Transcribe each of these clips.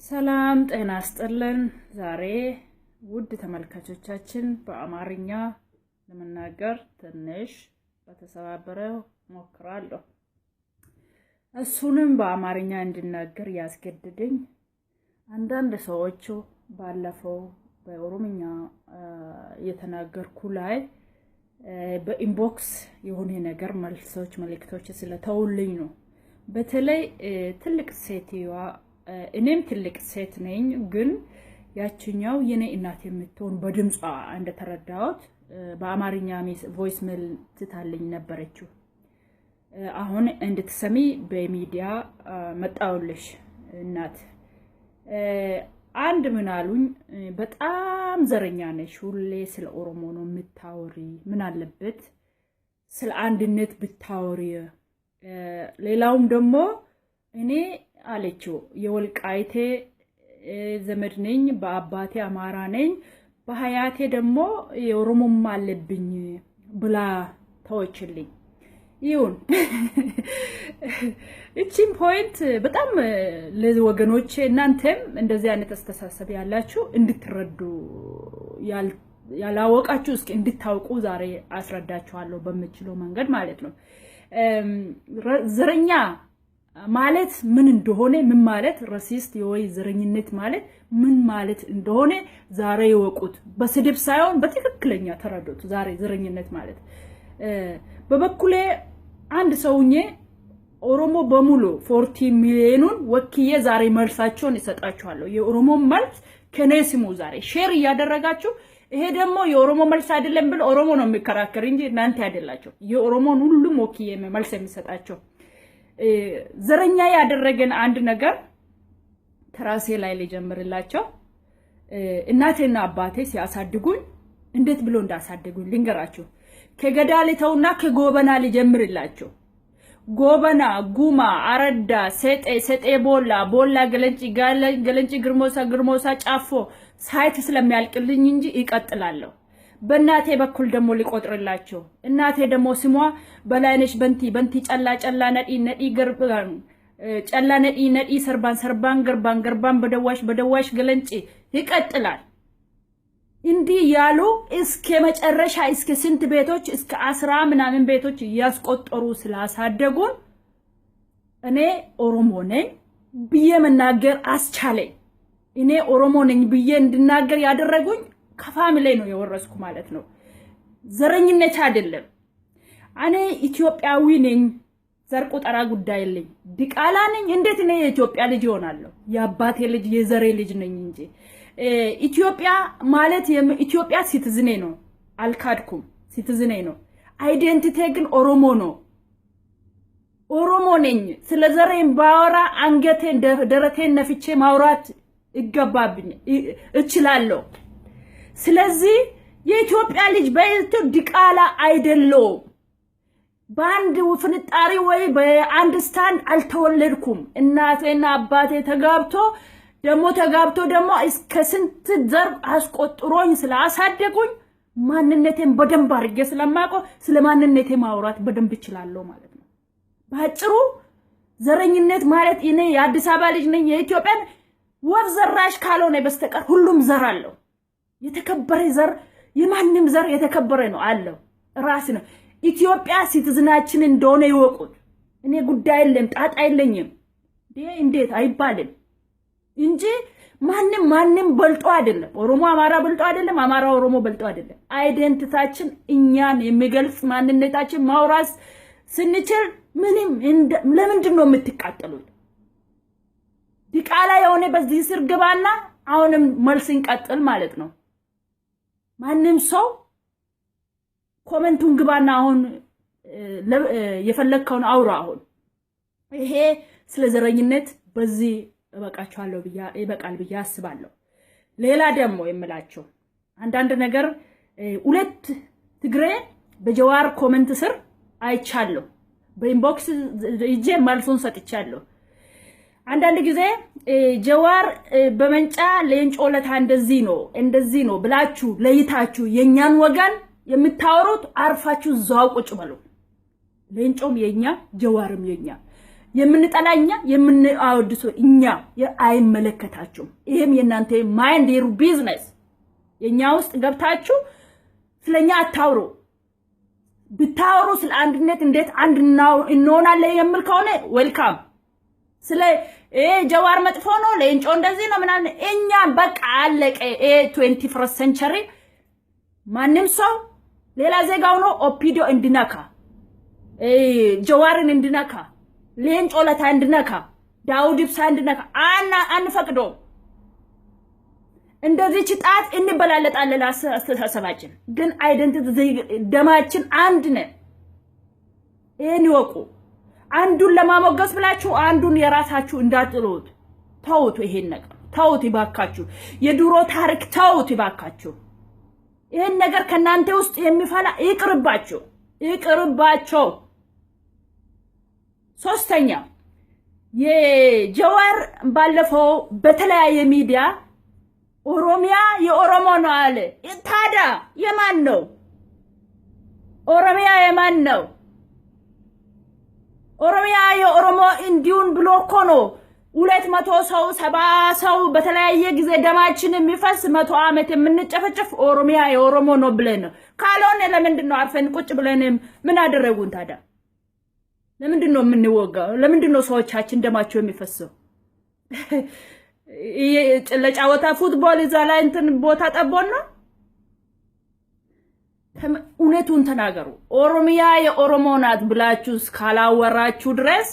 ሰላም ጤና ይስጥልን። ዛሬ ውድ ተመልካቾቻችን በአማርኛ ለመናገር ትንሽ በተሰባበረ ሞክራለሁ። እሱንም በአማርኛ እንድናገር ያስገድደኝ አንዳንድ ሰዎች ባለፈው በኦሮምኛ የተናገርኩ ላይ በኢንቦክስ የሆነ ነገር መልሶች መልእክቶች ስለተውልኝ ነው። በተለይ ትልቅ ሴትዋ እኔም ትልቅ ሴት ነኝ፣ ግን ያችኛው የኔ እናት የምትሆን በድምጿ እንደተረዳሁት በአማርኛ ቮይስ ሜል ትታልኝ ነበረችው። አሁን እንድትሰሚ በሚዲያ መጣውልሽ እናት። አንድ ምን አሉኝ፣ በጣም ዘረኛ ነሽ፣ ሁሌ ስለ ኦሮሞ ነው የምታወሪ፣ ምን አለበት ስለ አንድነት ብታወሪ። ሌላውም ደግሞ እኔ አለችው የወልቃይቴ ዘመድ ነኝ፣ በአባቴ አማራ ነኝ፣ በሀያቴ ደግሞ የኦሮሞም አለብኝ ብላ ተወችልኝ። ይሁን እቺም ፖይንት በጣም ለወገኖቼ እናንተም እንደዚህ አይነት አስተሳሰብ ያላችሁ እንድትረዱ ያላወቃችሁ እስኪ እንድታውቁ ዛሬ አስረዳችኋለሁ በምችለው መንገድ ማለት ነው። ዘረኛ ማለት ምን እንደሆነ፣ ምን ማለት ራሲስት ወይ ዘረኝነት ማለት ምን ማለት እንደሆነ ዛሬ ይወቁት። በስድብ ሳይሆን በትክክለኛ ተረዱት። ዛሬ ዘረኝነት ማለት በበኩሌ አንድ ሰውኜ ኦሮሞ በሙሉ 40 ሚሊዮኑን ወክዬ ዛሬ መልሳቸውን ይሰጣችኋለሁ። የኦሮሞ መልስ ከኔ ስሙ ዛሬ ሼር እያደረጋችሁ። ይሄ ደግሞ የኦሮሞ መልስ አይደለም ብሎ ኦሮሞ ነው የሚከራከር እንጂ እናንተ አይደላችሁ። የኦሮሞን ሁሉም ወክዬ መልስ የሚሰጣቸው ዘረኛ ያደረገን አንድ ነገር ተራሴ ላይ ልጀምርላቸው። እናቴና አባቴ ሲያሳድጉኝ እንዴት ብሎ እንዳሳደጉኝ ልንገራችሁ። ከገዳልተውና ከጎበና ልጀምርላችሁ። ጎበና፣ ጉማ፣ አረዳ፣ ሰጤ ቦላ ገለንጪ ግርሞሳ ጫፎ ሳይት ስለሚያልቅልኝ እንጂ ይቀጥላለሁ። በእናቴ በኩል ደግሞ ሊቆጥርላቸው። እናቴ ደግሞ ስሟ በላይነሽ በንቲ ጨላ ነዲ ገርባን ጨላ ነዲ ሰርባን ገርባን በደዋሽ ገለንጪ ይቀጥላል። እንዲህ ያሉ እስከ መጨረሻ እስከ ስንት ቤቶች እስከ 10 ምናምን ቤቶች ያስቆጠሩ ስላሳደጉን እኔ ኦሮሞ ነኝ ብዬ መናገር አስቻለኝ። እኔ ኦሮሞ ነኝ ብዬ እንድናገር ያደረጉኝ ከፋሚሊ ነው የወረስኩ ማለት ነው። ዘረኝነት አይደለም። እኔ ኢትዮጵያዊ ነኝ። ዘር ቁጠራ ጉዳይ የለኝ። ዲቃላ ነኝ። እንዴት ነው የኢትዮጵያ ልጅ ሆናለሁ? የአባቴ ልጅ የዘሬ ልጅ ነኝ እንጂ ኢትዮጵያ ማለት ኢትዮጵያ ሲቲዝኔ ነው። አልካድኩም። ሲቲዝኔ ነው። አይዴንቲቲ ግን ኦሮሞ ነው። ኦሮሞ ነኝ። ስለ ዘሬን ባወራ አንገቴን ደረቴን ነፍቼ ማውራት ይገባብኝ እችላለሁ። ስለዚህ የኢትዮጵያ ልጅ በእልቱ ዲቃላ አይደለው። በአንድ ፍንጣሪ ወይ በአንድ ስታንድ አልተወለድኩም። እናቴና አባቴ ተጋብቶ ደግሞ እስከ ስንት ዘር አስቆጥሮኝ ስላሳደጉኝ ማንነቴን በደንብ አድርጌ ስለማውቀው ስለ ማንነቴ ማውራት በደንብ እችላለሁ ማለት ነው። ባጭሩ ዘረኝነት ማለት እኔ የአዲስ አበባ ልጅ ነኝ። የኢትዮጵያን ወፍ ዘራሽ ካልሆነ በስተቀር ሁሉም ዘር አለው። የተከበረ ዘር የማንም ዘር የተከበረ ነው አለው ራስ ነው። ኢትዮጵያ ሲቲዝናችን እንደሆነ ይወቁት። እኔ ጉዳይ የለም ጣጣ የለኝም። እንዴት አይባልም እንጂ ማንም በልጦ አይደለም። ኦሮሞ አማራ በልጦ አይደለም፣ አማራ ኦሮሞ በልጦ አይደለም። አይደንቲታችን እኛን የሚገልጽ ማንነታችን ማውራስ ስንችል ለምንድን ነው የምትቃጠሉት? ዲቃላ የሆነ በዚህ ስር ግባና አሁንም መልስን ቀጥል ማለት ነው። ማንም ሰው ኮሜንቱን ግባና አሁን የፈለከውን አውራ። አሁን ይሄ ስለ ዘረኝነት በዚህ ይበቃል ብዬ አስባለሁ። ሌላ ደግሞ የምላቸው አንዳንድ ነገር ሁለት ትግሬ በጀዋር ኮሜንት ስር አይቻለሁ። በኢንቦክስ እጄ መልሱን ሰጥቻለሁ። አንዳንድ ጊዜ ጀዋር በመንጫ ሌንጮ ለታ እንደዚህ ነው ብላችሁ ለይታችሁ የኛን ወገን የምታወሩት አርፋችሁ ዛው ቁጭ በሉ። ሌንጮም የኛ ጀዋርም የኛ የምንጠላኛ የምንአወድሶ እኛ አይመለከታችሁም። ይሄም የናንተ ማይንድ ዩር ቢዝነስ። የኛ ውስጥ ገብታችሁ ስለኛ አታውሩ። ብታወሩ ስለ አንድነት እንዴት አንድ እንሆናለን የሚል ከሆነ ዌልካም። ስለ ጀዋር መጥፎ ነው ለእንጮ እንደዚህ ነው ምናምን እኛ በቃ አለቀ። 21st century ማንም ሰው ሌላ ዜጋው ነው ኦፒዲዮ እንድነካ ጀዋርን እንድነካ ሌንጮ ለታ እንድነካ ዳውድ ኢብሳ እንድነካ አንፈቅዶ። እንደዚህ ጭጣት እንበላለጣለን አስተሳሰባችን ግን አይደንቲቲ ደማችን አንድ ነው። ይሄን ይወቁ። አንዱን ለማሞገስ ብላችሁ አንዱን የራሳችሁ እንዳጥሉት ተውት። ይሄን ነገር ተውት ይባካችሁ። የድሮ ታሪክ ተውት ይባካችሁ። ይሄን ነገር ከናንተ ውስጥ የሚፈላ ይቅርባችሁ፣ ይቅርባችሁ። ሶስተኛ የጀዋር ባለፈው በተለያየ ሚዲያ ኦሮሚያ የኦሮሞ ነው አለ። ታዲያ የማን ነው? ኦሮሚያ የማን ነው? ኦሮሚያ የኦሮሞ እንዲሁን ብሎ እኮ ነው 200 ሰው 70 ሰው በተለያየ ጊዜ ደማችን የሚፈስ 100 ዓመት የምንጨፈጨፍ ኦሮሚያ የኦሮሞ ነው ብለን ነው። ካልሆነ ለምንድን ነው አርፈን ቁጭ ብለን ምን አደረጉን ታዲያ? ለምንድን ነው የምንወጋው? ለምንድን ነው ሰዎቻችን ደማቸው የሚፈሰው? ለጫወታ ፉትቦል እዛ ላይ እንትን ቦታ ጠቦና እውነቱን ተናገሩ። ኦሮሚያ የኦሮሞ ናት ብላችሁ እስካላወራችሁ ድረስ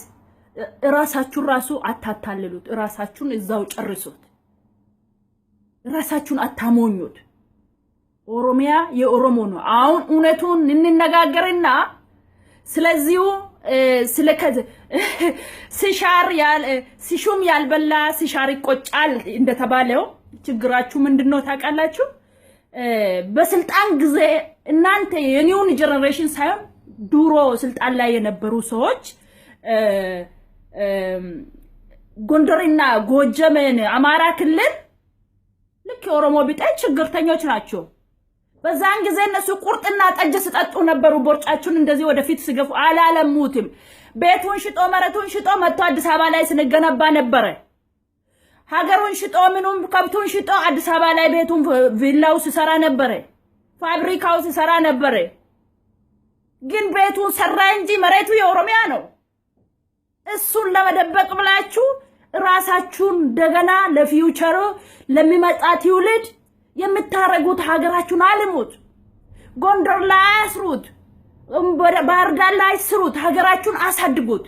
ራሳችሁን ራሱ አታታልሉት። ራሳችሁን እዛው ጨርሱት። ራሳችሁን አታሞኙት። ኦሮሚያ የኦሮሞ ነው። አሁን እውነቱን እንነጋገርና ስለዚሁ ስለከዘ ሲሹም ያልበላ ሲሻር ይቆጫል እንደተባለው ችግራችሁ ምንድነው ታውቃላችሁ? በስልጣን ጊዜ እናንተ የኒውን ጀነሬሽን ሳይሆን ድሮ ስልጣን ላይ የነበሩ ሰዎች ጎንደርና ጎጀመን አማራ ክልል ልክ ኦሮሞ ቢጠይ ችግርተኞች ናቸው። በዛን ጊዜ እነሱ ቁርጥና ጠጅ ስጠጡ ነበሩ። ቦርጫችሁን እንደዚህ ወደፊት ሲገፉ አላለሙትም። ቤቱን ሽጦ መሬቱን ሽጦ መጥቶ አዲስ አበባ ላይ ስንገነባ ነበረ። ሀገሩን ሽጦ ምኑን ከብቱን ሽጦ አዲስ አበባ ላይ ቤቱን ቪላው ሲሰራ ነበረ። ፋብሪካው ሲሰራ ነበረ። ግን ቤቱን ሰራ እንጂ መሬቱ የኦሮሚያ ነው። እሱን ለመደበቅ ብላችሁ ራሳችሁን ደገና ለፊውቸሩ ለሚመጣ ትውልድ የምታረጉት ሀገራችሁን አልሙት። ጎንደር ላይ አስሩት፣ ባህር ዳር ላይ አስሩት። ሀገራችሁን አሳድጉት።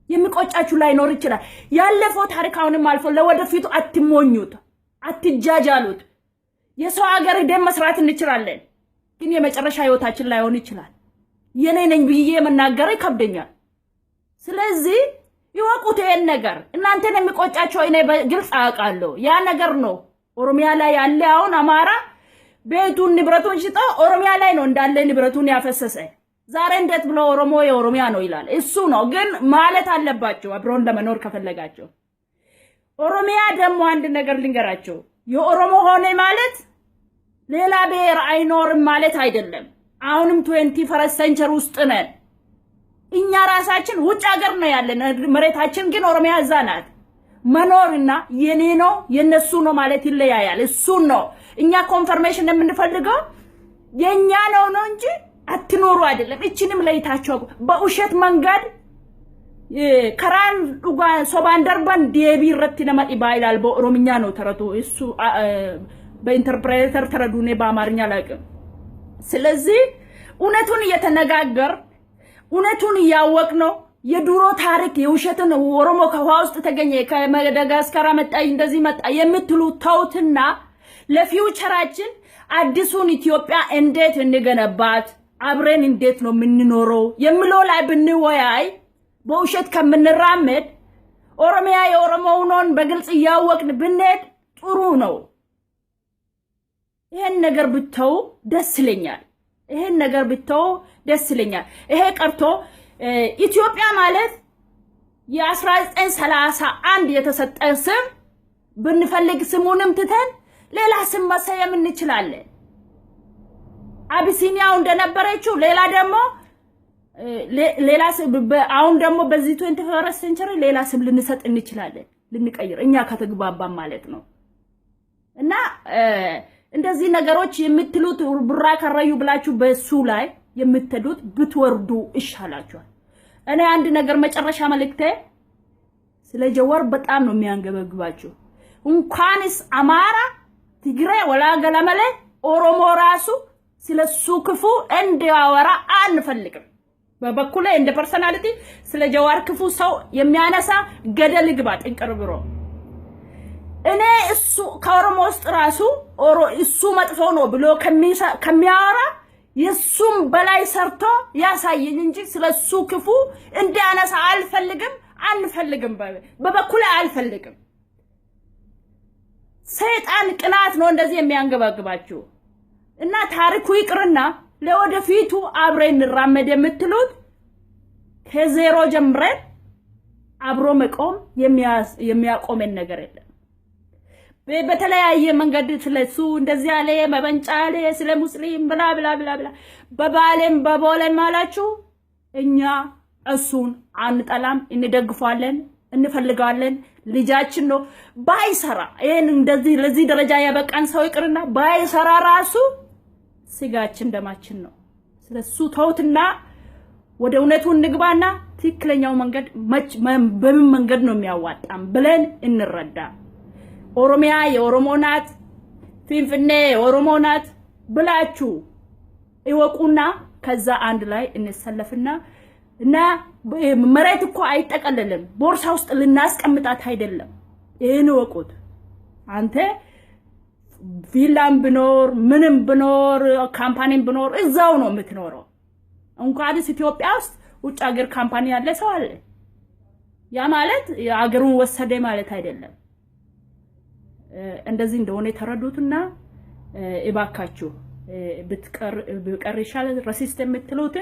የሚቆጫችሁ ላይ ኖር ይችላል። ያለፈው ታሪካውንም አልፎ ለወደፊቱ አትሞኙት፣ አትጃጃሉት። የሰው ሀገር ደም መስራት እንችላለን፣ ግን የመጨረሻ ህይወታችን ላይሆን ይችላል። የኔ ነኝ ብዬ መናገር ይከብደኛል። ስለዚህ ይወቁት ይሄን ነገር። እናንተን የሚቆጫችሁ እኔ በግልጽ አውቃለሁ። ያ ነገር ነው ኦሮሚያ ላይ ያለ። አሁን አማራ ቤቱን ንብረቱን ሽጦ ኦሮሚያ ላይ ነው እንዳለ ንብረቱን ያፈሰሰ። ዛሬ እንዴት ብሎ ኦሮሞ የኦሮሚያ ነው ይላል? እሱ ነው። ግን ማለት አለባቸው አብሮን ለመኖር ከፈለጋቸው። ኦሮሚያ ደግሞ አንድ ነገር ልንገራቸው፣ የኦሮሞ ሆነ ማለት ሌላ ብሔር አይኖርም ማለት አይደለም። አሁንም 21st century ውስጥ ነን። እኛ ራሳችን ውጭ ሀገር ነው ያለን፣ መሬታችን ግን ኦሮሚያ እዛ ናት። መኖርና የኔ ነው የነሱ ነው ማለት ይለያያል። እሱ ነው እኛ ኮንፈርሜሽን የምንፈልገው የኛ ነው እንጂ አትኖሩ አይደለም። እቺንም ለይታቸው በውሸት መንገድ ከራን ዱጋ ሶባንደርባን ዲቢ ረቲነ ማዲ ባይላል በኦሮምኛ ነው ተረቱ። እሱ በኢንተርፕሬተር ተረዱኔ በአማርኛ ላቅም። ስለዚህ እውነቱን እየተነጋገር እውነቱን ያወቅ ነው። የድሮ ታሪክ የውሸትን ኦሮሞ ከውሃ ውስጥ ተገኘ ከመዳጋስካር መጣ እንደዚህ መጣ የምትሉ ተውትና ለፊውቸራችን አዲሱን ኢትዮጵያ እንዴት እንገነባት አብረን እንዴት ነው የምንኖረው የሚለው ላይ ብንወያይ በውሸት ከምንራመድ ኦሮሚያ የኦሮሞ ሆኖን በግልጽ ያወቅን ብንሄድ ጥሩ ነው። ይሄን ነገር ብተው ደስ ይለኛል። ይሄን ነገር ብተው ደስ ይለኛል። ይሄ ቀርቶ ኢትዮጵያ ማለት የ1931 የተሰጠ ስም ብንፈልግ ስሙንም ትተን ሌላ ስም መሰየም እንችላለን። አቢሲኒያው እንደነበረችው ሌላ ደግሞ ሌላ አሁን ደግሞ በዚህ 21st ሴንቸሪ ሌላ ስም ልንሰጥ እንችላለን ልንቀይር እኛ ከተግባባን ማለት ነው እና እንደዚህ ነገሮች የምትሉት ብራ ከራዩ ብላችሁ በሱ ላይ የምትዱት ብትወርዱ ይሻላችኋል እኔ አንድ ነገር መጨረሻ መልእክቴ ስለ ጀዋር በጣም ነው የሚያንገበግባችሁ እንኳንስ አማራ ትግራይ ወላ ገለመለ ኦሮሞ ራሱ ስለሱ ክፉ እንዲያወራ አንፈልግም በበኩሌ እንደ ፐርሰናሊቲ ስለ ጀዋር ክፉ ሰው የሚያነሳ ገደል ግባ ጥንቅርብሮ እኔ እሱ ከኦሮሞ ውስጥ ራሱ እሱ መጥፎ ነው ብሎ ከሚያወራ የሱም በላይ ሰርቶ ያሳየኝ እንጂ ስለሱ ክፉ እንዲያነሳ አንፈልግም በበኩሌ አልፈልግም ሰይጣን ቅናት ነው እንደዚህ የሚያንገባግባችሁ እና ታሪኩ ይቅርና ለወደፊቱ አብረን እንራመድ የምትሉት ከዜሮ ጀምረን አብሮ መቆም የሚያቆመን ነገር የለም በተለያየ መንገድ ስለሱ እንደዚህ ያለ መበንጫለ ስለ ሙስሊም ብላ በባለም በቦለን ማላችሁ እኛ እሱን አንጠላም እንደግፋለን እንፈልጋለን ልጃችን ነው ባይሰራ ይሄን እንደዚህ ለዚህ ደረጃ ያበቃን ሰው ይቅርና ባይሰራ ራሱ ስጋችን ደማችን ነው ስለሱ ተውትና ወደ እውነቱ እንግባና ትክክለኛው መንገድ በምን መንገድ ነው የሚያዋጣም ብለን እንረዳ ኦሮሚያ የኦሮሞ ናት ፊንፊኔ የኦሮሞ ናት ብላችሁ ይወቁና ከዛ አንድ ላይ እንሰለፍና እና መሬት እኮ አይጠቀለልም ቦርሳ ውስጥ ልናስቀምጣት አይደለም ይሄን ወቁት አንተ ቪላም ብኖር ምንም ብኖር ካምፓኒም ብኖር እዛው ነው የምትኖረው እንኳንስ ኢትዮጵያ ውስጥ ውጭ ሀገር ካምፓኒ ያለ ሰው አለ ያ ማለት የሀገሩን ወሰደ ማለት አይደለም እንደዚህ እንደሆነ ተረዱትና እባካችሁ ብትቀር ይሻላል ራሲስት የምትሉት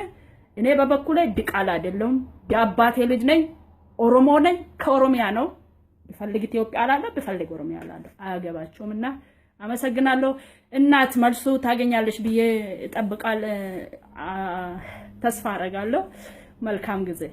እኔ በበኩሌ ድቃላ አይደለም የአባቴ ልጅ ነኝ ኦሮሞ ነኝ ከኦሮሚያ ነው ቢፈልግ ኢትዮጵያ አላለ ቢፈልግ ኦሮሚያ አላለ አያገባቸውምና አመሰግናለሁ እናት መልሱ ታገኛለሽ ብዬ እጠብቃለሁ ተስፋ አረጋለሁ መልካም ጊዜ